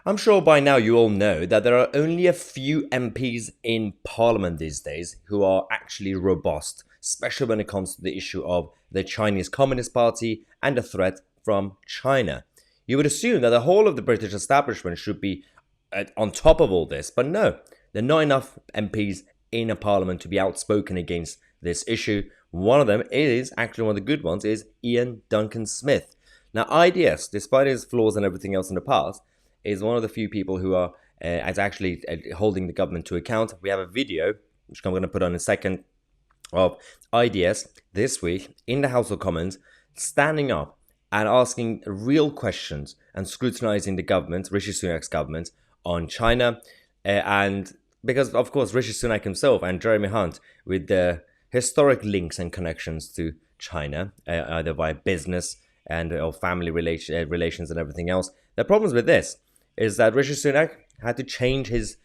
I'm sure by now you all know that there are only a few MPs in Parliament these days who are actually robust, especially when it comes to the issue of the Chinese Communist Party and the threat from China. You would assume that the whole of the British establishment should be on top of all this, but no, there are not enough MPs in a Parliament to be outspoken against this issue. One of them is actually one of the good ones is Iain Duncan Smith. Now, IDS, despite his flaws and everything else in the past, is one of the few people who are actually holding the government to account. We have a video, which I'm going to put on in a second, of IDS this week in the House of Commons standing up and asking real questions and scrutinizing the government, Rishi Sunak's government, on China. And because, of course, Rishi Sunak himself and Jeremy Hunt, with their historic links and connections to China, either via business and or family relations and everything else. The problems with this is that Rishi Sunak had to change his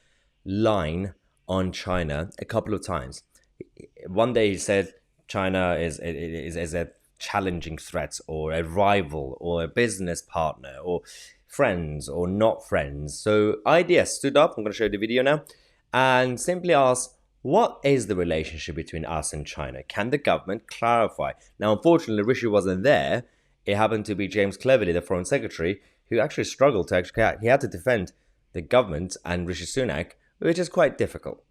line on China a couple of times. One day he said China is a challenging threat or a rival or a business partner or friends or not friends. So IDS stood up, I'm going to show you the video now, and simply asked, what is the relationship between us and China? Can the government clarify? Now, unfortunately, Rishi wasn't there. It happened to be James Cleverly, the Foreign Secretary, who actually struggled to he had to defend the government and Rishi Sunak, which is quite difficult.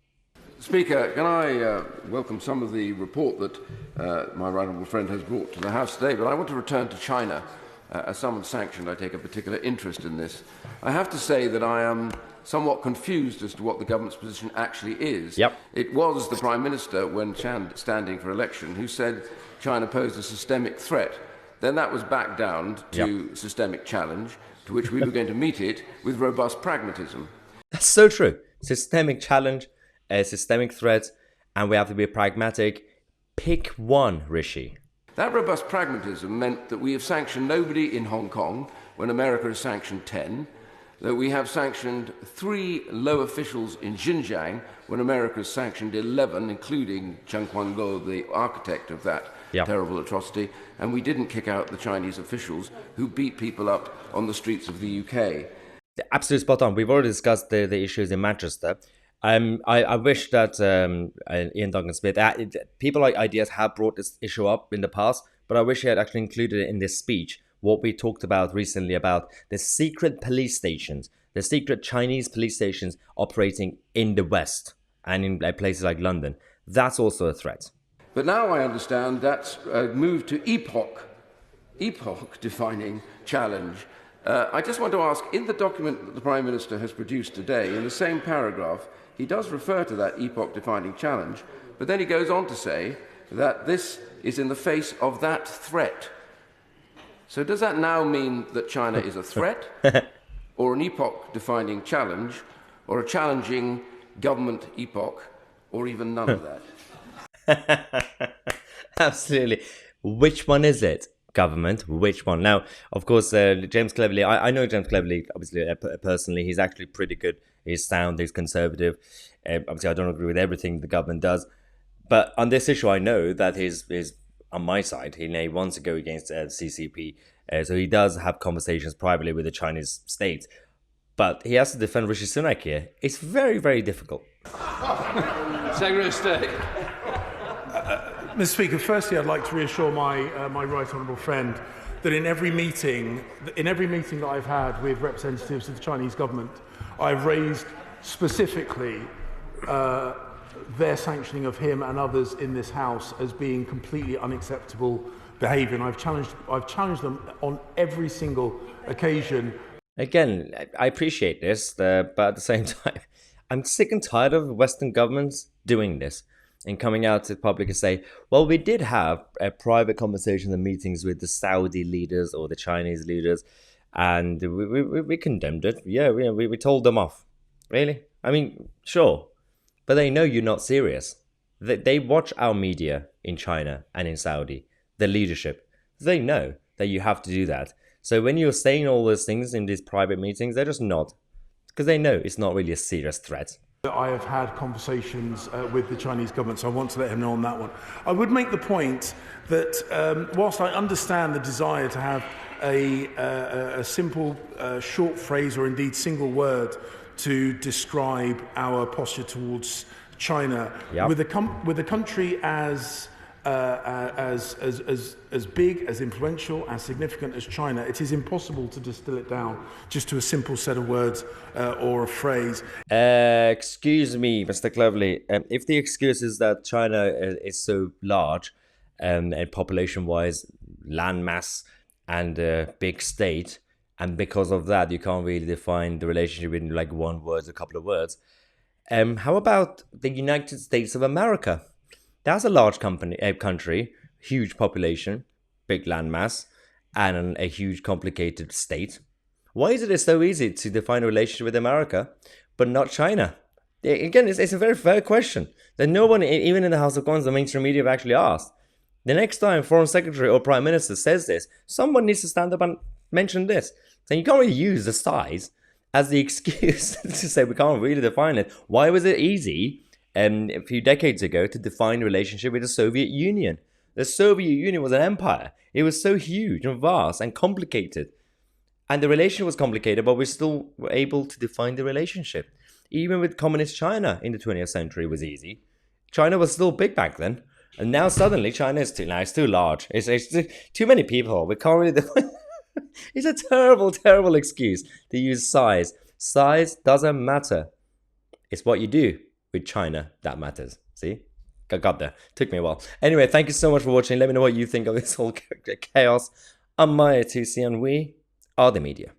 Speaker, can I welcome some of the report that my right honourable friend has brought to the House today, but I want to return to China. As someone sanctioned, I take a particular interest in this. I have to say that I am somewhat confused as to what the government's position actually is. Yep. It was the Prime Minister, when standing for election, who said China posed a systemic threat. Then that was backed down to systemic challenge, to which we were going to meet it with robust pragmatism. That's so true. Systemic challenge, a systemic threat, and we have to be pragmatic. Pick one, Rishi. That robust pragmatism meant that we have sanctioned nobody in Hong Kong when America has sanctioned 10, that we have sanctioned 3 low officials in Xinjiang when America has sanctioned 11, including Chen Guanglo, the architect of that terrible atrocity, and we didn't kick out the Chinese officials who beat people up on the streets of the UK. Absolutely spot on. We've already discussed the issues in Manchester. I wish that Iain Duncan Smith, people like IDS have brought this issue up in the past, but I wish he had actually included it in this speech, what we talked about recently about the secret police stations, the secret Chinese police stations operating in the West and in places like London. That's also a threat. But now I understand that's moved to epoch-defining challenge. I just want to ask, in the document that the Prime Minister has produced today, in the same paragraph, he does refer to that epoch-defining challenge, but then he goes on to say that this is in the face of that threat. So does that now mean that China is a threat, or an epoch-defining challenge, or a challenging government epoch, or even none of that? Absolutely. Which one is it? Government, which one? Now, of course, James Cleverly, I know James Cleverly, obviously, personally. He's actually pretty good. He's sound, he's conservative. Obviously, I don't agree with everything the government does. But on this issue, I know that he's on my side. He wants to go against CCP. So he does have conversations privately with the Chinese state. But he has to defend Rishi Sunak here. It's very, very difficult. Secretary of State. Mr. Speaker, firstly, I'd like to reassure my right honourable friend that in every meeting that I've had with representatives of the Chinese government, I've raised specifically their sanctioning of him and others in this House as being completely unacceptable behaviour, and I've challenged them on every single occasion. Again, I appreciate this, but at the same time, I'm sick and tired of Western governments doing this and coming out to the public and say, well, we did have a private conversations and meetings with the Saudi leaders or the Chinese leaders, and we condemned it. Yeah, we told them off. Really? I mean, sure. But they know you're not serious. They watch our media in China and in Saudi, the leadership. They know that you have to do that. So when you're saying all those things in these private meetings, they're just not. Because they know it's not really a serious threat. I have had conversations with the Chinese government, so I want to let him know on that one. I would make the point that whilst I understand the desire to have a simple short phrase or indeed single word to describe our posture towards China, with a country as big, as influential, as significant as China, it is impossible to distill it down just to a simple set of words or a phrase. Excuse me, Mr. Cleverly. If the excuse is that China is so large and population-wise, landmass, and big state, and because of that, you can't really define the relationship in like one word, a couple of words. How about the United States of America? That's a large country, huge population, big landmass, and a huge complicated state. Why is it so easy to define a relationship with America, but not China? Again, it's a very fair question that no one, even in the House of Commons, the mainstream media have actually asked. The next time Foreign Secretary or Prime Minister says this, someone needs to stand up and mention this. So you can't really use the size as the excuse to say we can't really define it. Why was it easy a few decades ago to define a relationship with the Soviet Union? The Soviet Union was an empire. It was so huge and vast and complicated. And the relationship was complicated, but we still were able to define the relationship. Even with communist China in the 20th century, it was easy. China was still big back then. And now suddenly China is too large. It's too many people. We can't really define. It's a terrible, terrible excuse to use size. Size doesn't matter. It's what you do with China that matters. See? I got there. Took me a while. Anyway, thank you so much for watching. Let me know what you think of this whole chaos. I'm Mahyar, Tousi, and we are the media.